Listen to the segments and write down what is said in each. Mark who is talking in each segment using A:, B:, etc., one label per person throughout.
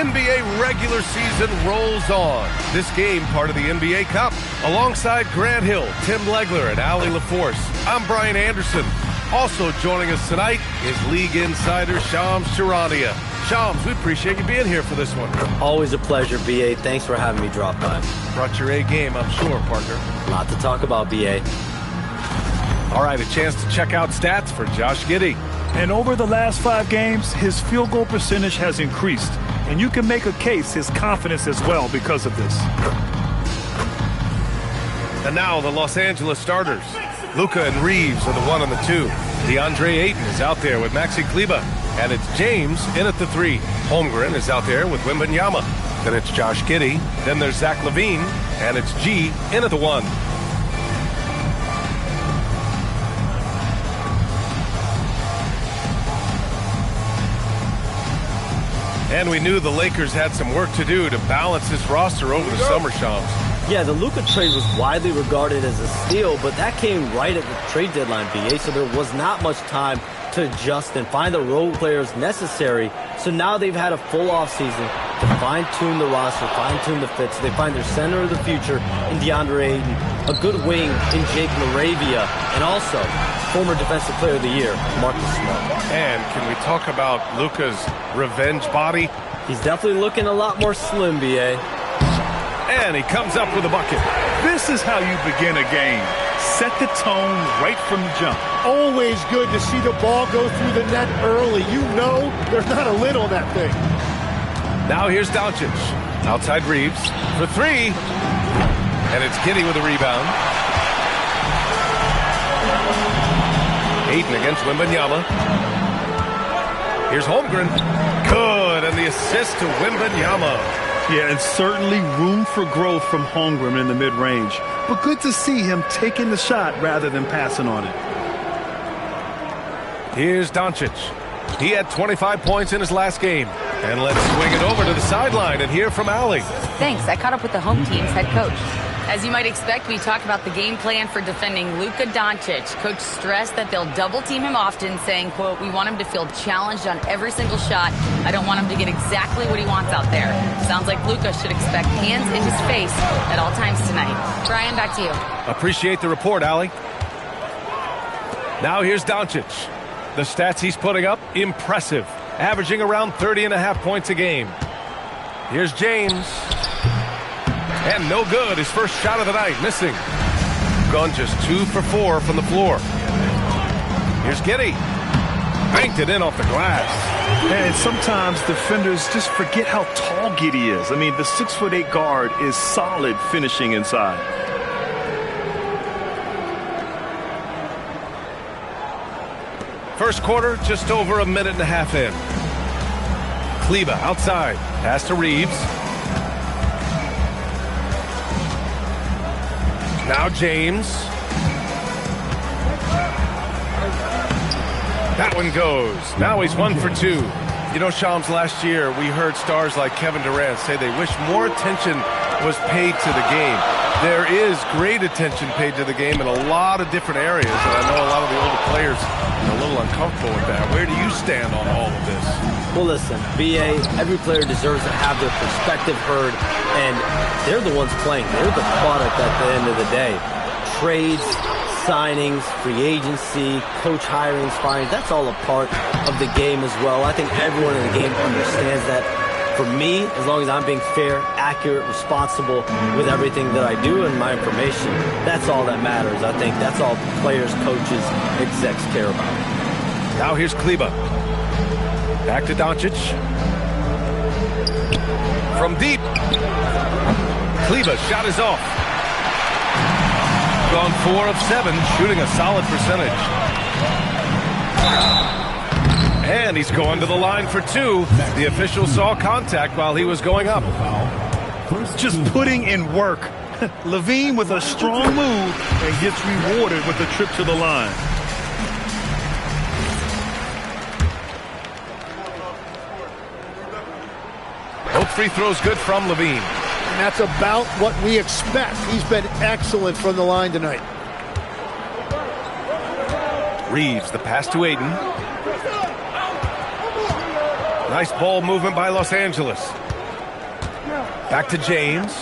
A: NBA regular season rolls on. This game, part of the NBA Cup. Alongside Grant Hill, Tim Legler, and Allie LaForce, I'm Brian Anderson. Also joining us tonight is League Insider Shams Charania. Shams, we appreciate you being here for this one.
B: Always a pleasure, B.A. Thanks for having me drop by.
A: Brought your A game, I'm sure, partner.
B: A lot to talk about, B.A.
A: All right, a chance to check out stats for Josh Giddey.
C: And over the last 5 games, his field goal percentage has increased. And you can make a case his confidence as well because of this.
A: And now the Los Angeles starters. Luka and Reeves are the 1 and the 2. DeAndre Ayton is out there with Maxi Kleber. And it's James in at the 3. Holmgren is out there with Wembanyama. Then it's Josh Giddey. Then there's Zach LaVine. And it's G in at the 1. And we knew the Lakers had some work to do to balance this roster over the summer, Shams.
B: Yeah, the Luka trade was widely regarded as a steal, but that came right at the trade deadline, B.A., so there was not much time to adjust and find the role players necessary. So now they've had a full offseason to fine-tune the roster, fine-tune the fit, so they find their center of the future in DeAndre Ayton, a good wing in Jake Laravia, and also former Defensive Player of the Year, Marcus Smart.
A: And can we talk about Luka's revenge body?
B: He's definitely looking a lot more slim, B.A.
A: And he comes up with a bucket.
C: This is how you begin a game. Set the tone right from the jump.
D: Always good to see the ball go through the net early. You know there's not a lid on that thing.
A: Now here's Doncic. Outside Reeves for 3. And it's Giddey with a rebound. Ayton against Wembanyama. Here's Holmgren. Good, and the assist to Wembanyama.
C: Yeah, and certainly room for growth from Holmgren in the mid-range. But good to see him taking the shot rather than passing on it.
A: Here's Doncic. He had 25 points in his last game. And let's swing it over to the sideline and hear from Allie.
E: Thanks. I caught up with the home team's head coach. As you might expect, we talked about the game plan for defending Luka Doncic. Coach stressed that they'll double-team him often, saying, quote, we want him to feel challenged on every single shot. I don't want him to get exactly what he wants out there. Sounds like Luka should expect hands in his face at all times tonight. Brian, back to you.
A: Appreciate the report, Allie. Now here's Doncic. The stats he's putting up, impressive. Averaging around 30.5 points a game. Here's James. And no good. His first shot of the night, missing. Gone just 2 for 4 from the floor. Here's Giddey. Banked it in off the glass.
C: And sometimes defenders just forget how tall Giddey is. I mean, the 6'8" guard is solid finishing inside.
A: First quarter, just over a minute and a half in. Kleber outside. Pass to Reeves. Now James. That one goes. Now he's 1 for 2. You know, Shams, last year we heard stars like Kevin Durant say they wish more attention was paid to the game. There is great attention paid to the game in a lot of different areas, and I know a lot of the older players are a little uncomfortable with that. Where do you stand on all of this?
B: Well, listen, B.A., every player deserves to have their perspective heard, and they're the ones playing. They're the product at the end of the day. Trades, signings, free agency, coach hirings, firings, that's all a part of the game as well. I think everyone in the game understands that. For me, as long as I'm being fair, accurate, responsible with everything that I do and my information, that's all that matters. I think that's all players, coaches, execs care about.
A: Now here's Kleber. Back to Doncic. From deep. Kleber shot is off. Gone 4 of 7, shooting a solid percentage. And he's going to the line for 2. The official saw contact while he was going up.
C: Just putting in work. LaVine with a strong move and gets rewarded with a trip to the line.
A: Both free throws good from LaVine.
D: And that's about what we expect. He's been excellent from the line tonight.
A: Reeves, the pass to Ayton. Nice ball movement by Los Angeles. Back to James.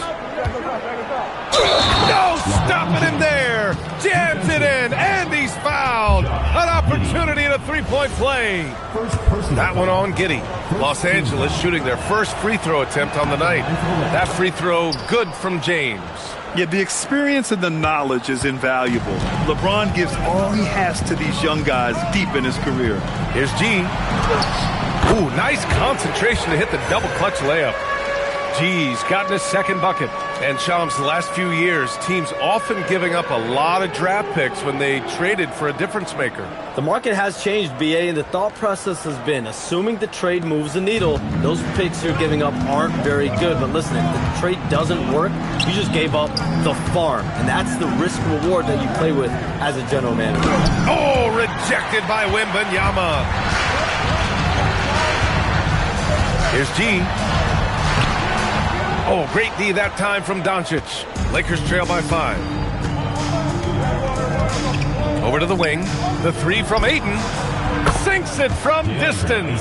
A: No, stopping him there. Jams it in, and he's fouled. An opportunity and a three-point play. That one on Giddey. Los Angeles shooting their first free throw attempt on the night. That free throw good from James.
C: Yeah, the experience and the knowledge is invaluable. LeBron gives all he has to these young guys deep in his career.
A: Here's G. Ooh, nice concentration to hit the double clutch layup. G's gotten his second bucket. And Shams, the last few years, teams often giving up a lot of draft picks when they traded for a difference maker.
B: The market has changed, BA, and the thought process has been, assuming the trade moves the needle, those picks you're giving up aren't very good. But listen, if the trade doesn't work, you just gave up the farm. And that's the risk-reward that you play with as a general manager.
A: Oh, rejected by Wembanyama. Here's G. Oh, great D that time from Doncic. Lakers trail by 5. Over to the wing. The three from Ayton. Sinks it from distance.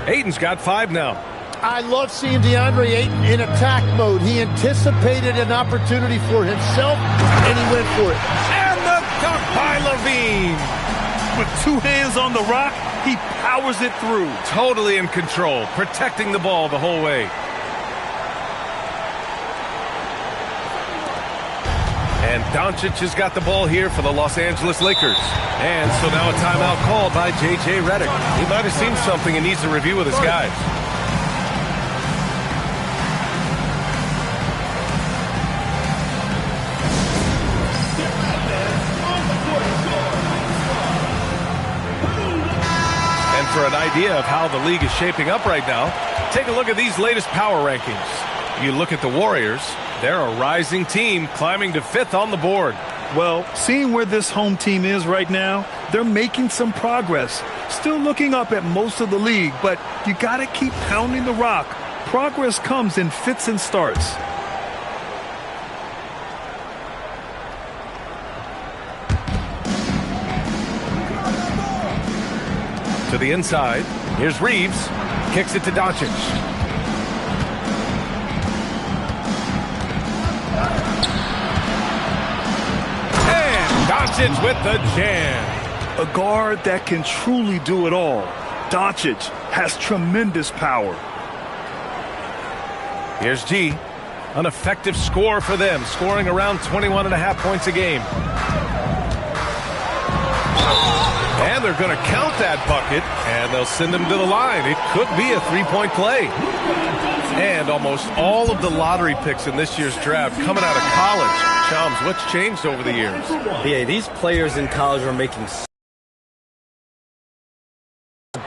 A: Ayton's got 5 now.
D: I love seeing DeAndre Ayton in attack mode. He anticipated an opportunity for himself, and he went for it.
A: And the dunk by Levine.
C: With 2 hands on the rock, he powers it through.
A: Totally in control, protecting the ball the whole way. And Doncic has got the ball here for the Los Angeles Lakers. And so now a timeout called by J.J. Redick. He might have seen something and needs to review with his guys. And for an idea of how the league is shaping up right now, take a look at these latest power rankings. You look at the Warriors. They're a rising team climbing to 5th on the board.
C: Well, seeing where this home team is right now, they're making some progress. Still looking up at most of the league, but you got to keep pounding the rock. Progress comes in fits and starts.
A: To the inside. Here's Reeves. Kicks it to Doncic. Doncic with the jam.
C: A guard that can truly do it all. Doncic has tremendous power.
A: Here's G. An effective score for them, scoring around 21.5 points a game. And they're going to count that bucket, and they'll send him to the line. It could be a three-point play. And almost all of the lottery picks in this year's draft coming out of college. Shams, what's changed over the years?
B: Yeah, these players in college are making,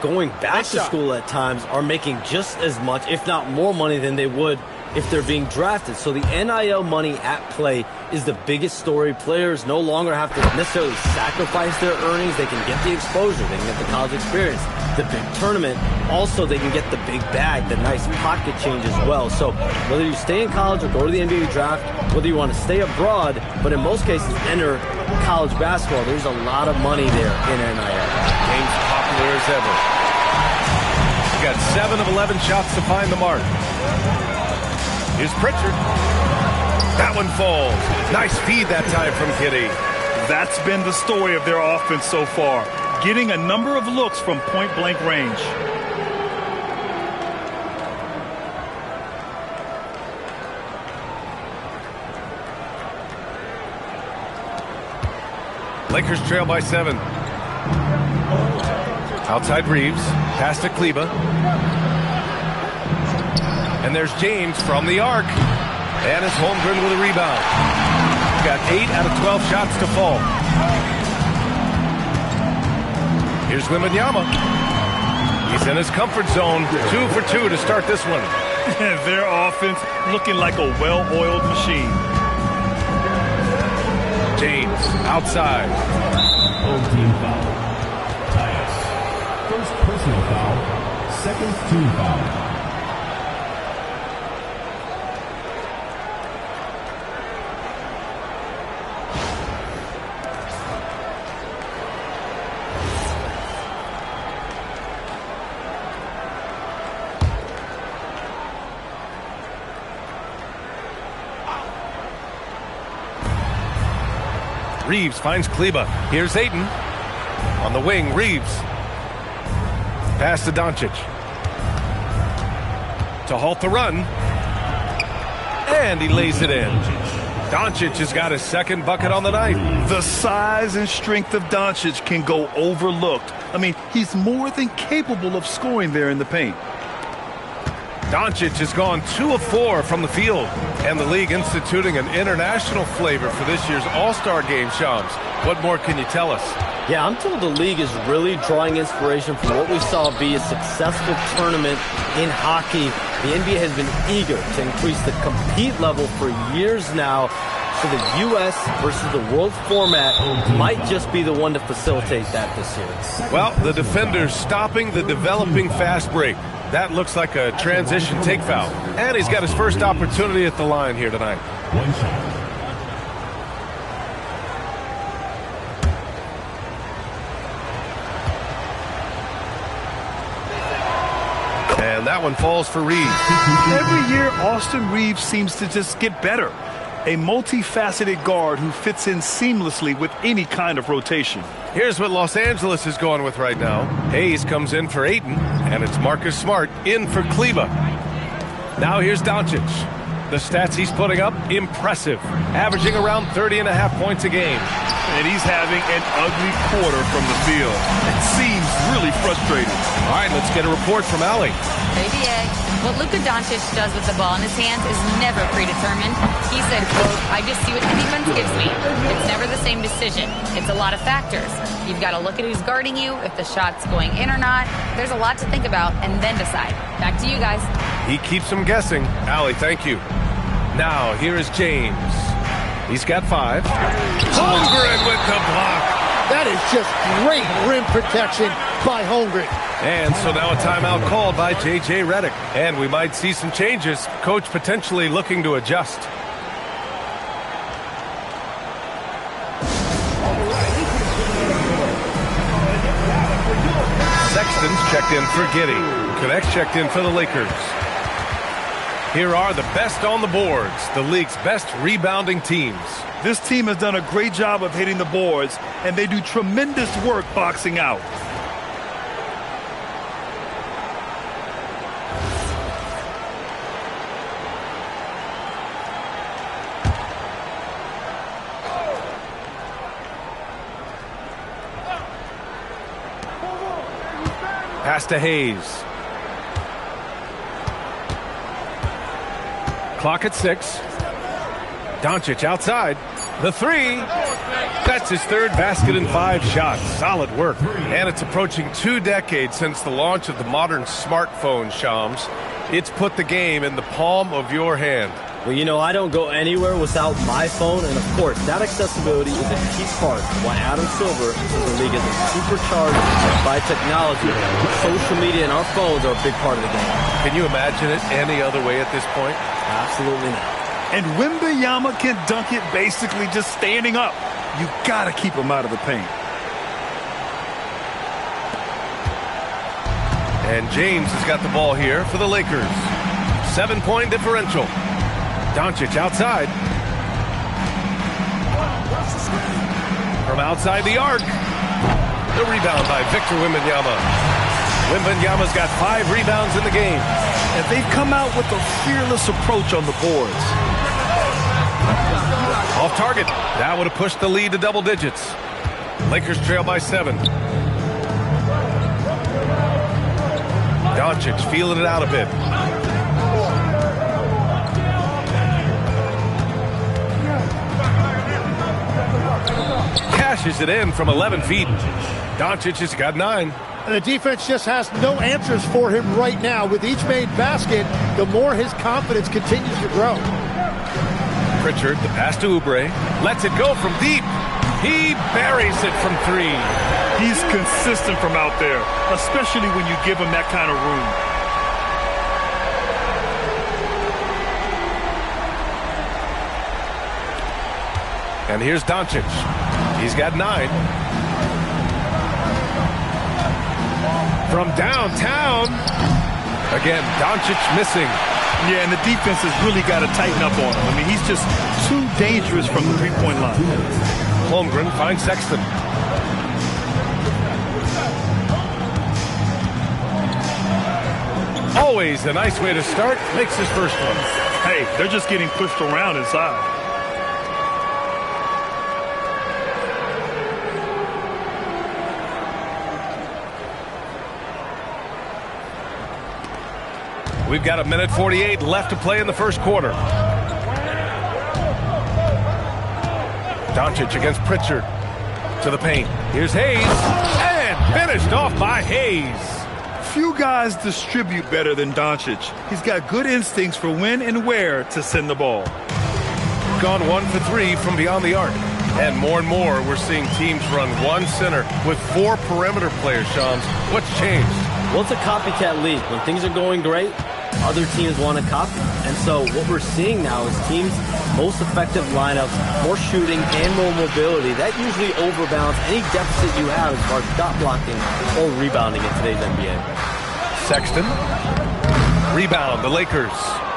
B: going back to school at times, are making just as much, if not more money than they would if they're being drafted. So the NIL money at play is the biggest story. Players no longer have to necessarily sacrifice their earnings. They can get the exposure. They can get the college experience, the big tournament. Also, they can get the big bag, the nice pocket change as well. So whether you stay in college or go to the NBA draft, whether you want to stay abroad, but in most cases enter college basketball, there's a lot of money there in NIL.
A: Game's popular as ever. He got 7 of 11 shots to find the mark. Here's Pritchard. That one falls. Nice feed that time from Giddey.
C: That's been the story of their offense so far. Getting a number of looks from point-blank range.
A: Lakers trail by 7. Outside Reeves. Pass to Kleba. And there's James from the arc. And it's Holmgren with a rebound. Got 8 out of 12 shots to fall. Here's Wembanyama. He's in his comfort zone. 2 for 2 to start this one.
C: Their offense looking like a well-oiled machine.
A: James outside.
F: Home team foul. First personal foul. Second team foul.
A: Reeves finds Kleba. Here's Ayton. On the wing, Reeves. Pass to Doncic. To halt the run. And he lays it in. Doncic has got his second bucket on the night.
C: The size and strength of Doncic can go overlooked. I mean, he's more than capable of scoring there in the paint.
A: Doncic has gone 2 of 4 from the field. And the league instituting an international flavor for this year's All-Star game, Shams. What more can you tell us?
B: Yeah, I'm told the league is really drawing inspiration from what we saw be a successful tournament in hockey. The NBA has been eager to increase the compete level for years now, so the U.S. versus the world format might just be the one to facilitate that this year.
A: Well, the defender's stopping the developing fast break. That looks like a transition take foul. And he's got his first opportunity at the line here tonight.
F: One shot.
A: And that one falls for Reeves.
C: Every year, Austin Reeves seems to just get better. A multifaceted guard who fits in seamlessly with any kind of rotation.
A: Here's what Los Angeles is going with right now. Hayes comes in for Ayton, and it's Marcus Smart in for Kleba. Now here's Doncic. The stats he's putting up, impressive. Averaging around 30.5 points a game.
C: And he's having an ugly quarter from the field. It seems really frustrating.
A: All right, let's get a report from Allie.
E: Baby egg. What Luka Doncic does with the ball in his hands is never predetermined. He said, quote, I just see what the defense gives me. It's never the same decision. It's a lot of factors. You've got to look at who's guarding you, if the shot's going in or not. There's a lot to think about and then decide. Back to you guys.
A: He keeps them guessing. Allie, thank you. Now, here is James. He's got 5. Holmgren with the block.
D: That is just great rim protection by Holmgren.
A: And so now a timeout called by J.J. Redick. And we might see some changes. Coach potentially looking to adjust. Sexton's checked in for Giddey. Connect's checked in for the Lakers. Here are the best on the boards, the league's best rebounding teams.
C: This team has done a great job of hitting the boards, and they do tremendous work boxing out.
A: Pass to Hayes. Clock at 6. Doncic outside. The 3. That's his third basket in 5 shots. Solid work. And it's approaching 2 decades since the launch of the modern smartphone, Shams. It's put the game in the palm of your hand.
B: Well, you know, I don't go anywhere without my phone, and of course, that accessibility is a key part of why Adam Silver says the league is supercharged by technology. Social media and our phones are a big part of the game.
A: Can you imagine it any other way at this point?
B: Absolutely not.
C: And Wembanyama can dunk it basically just standing up. You got to keep him out of the paint.
A: And James has got the ball here for the Lakers. 7-point differential. Doncic outside. From outside the arc. The rebound by Victor Wembanyama. Wembanyama's got 5 rebounds in the game.
C: And they've come out with a fearless approach on the boards.
A: Off target. That would have pushed the lead to double digits. Lakers trail by 7. Doncic feeling it out a bit. Cashes it in from 11 feet. Doncic has got 9.
D: And the defense just has no answers for him right now. With each made basket, the more his confidence continues to grow.
A: Pritchard, the pass to Oubre. Lets it go from deep. He buries it from 3.
C: He's consistent from out there, especially when you give him that kind of room.
A: And here's Doncic. He's got 9. From downtown. Again, Doncic missing.
C: Yeah, and the defense has really got to tighten up on him. I mean, he's just too dangerous from the three-point line.
A: Holmgren finds Sexton. Always a nice way to start. Makes his first one.
C: Hey, they're just getting pushed around inside.
A: We've got 1:48 left to play in the first quarter. Doncic against Pritchard. To the paint. Here's Hayes. And finished off by Hayes.
C: Few guys distribute better than Doncic. He's got good instincts for when and where to send the ball.
A: Gone 1 for 3 from beyond the arc. And more we're seeing teams run one center with 4 perimeter players, Shams. What's changed?
B: Well, it's a copycat league. When things are going great, other teams want to copy. And so what we're seeing now is teams' most effective lineups, more shooting and more mobility. That usually overbalances any deficit you have as far as shot blocking or rebounding in today's NBA.
A: Sexton. Rebound, the Lakers.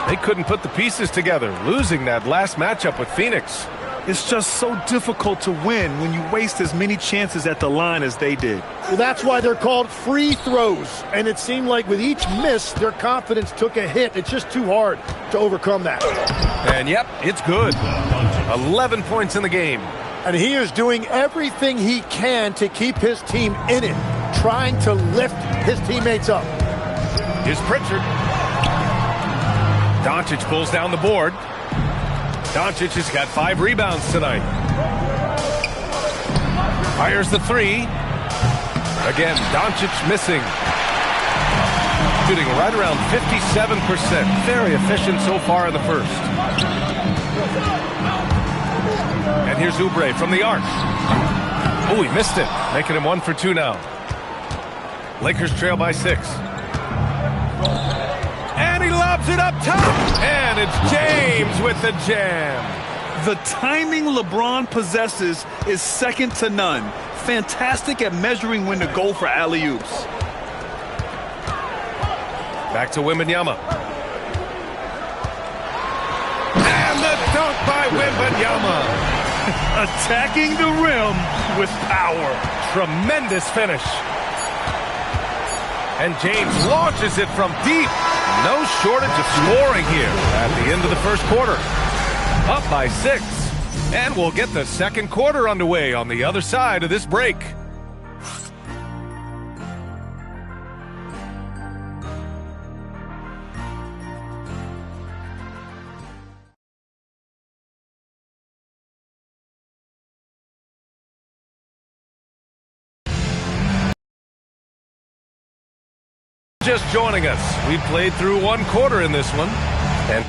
A: They couldn't put the pieces together, losing that last matchup with Phoenix.
C: It's just so difficult to win when you waste as many chances at the line as they did.
D: Well, that's why they're called free throws. And it seemed like with each miss, their confidence took a hit. It's just too hard to overcome that.
A: And yep, it's good. 11 points in the game.
D: And he is doing everything he can to keep his team in it, trying to lift his teammates up.
A: Here's Pritchard. Doncic pulls down the board. Doncic has got 5 rebounds tonight. Fires the 3. Again, Doncic missing. Shooting right around 57%. Very efficient so far in the first. And here's Oubre from the arc. Oh, he missed it. Making him 1 for 2 now. Lakers trail by 6. And he lobs it up top. And it's James with the jam.
C: The timing LeBron possesses is second to none. Fantastic at measuring when to go for alley-oops.
A: Back to Wembanyama. And the dunk by Wembanyama.
C: Attacking the rim with power.
A: Tremendous finish. And James launches it from deep. No shortage of scoring here at the end of the first quarter. Up by 6. And we'll get the second quarter underway on the other side of this break. Just joining us. We played through 1 quarter in this one. And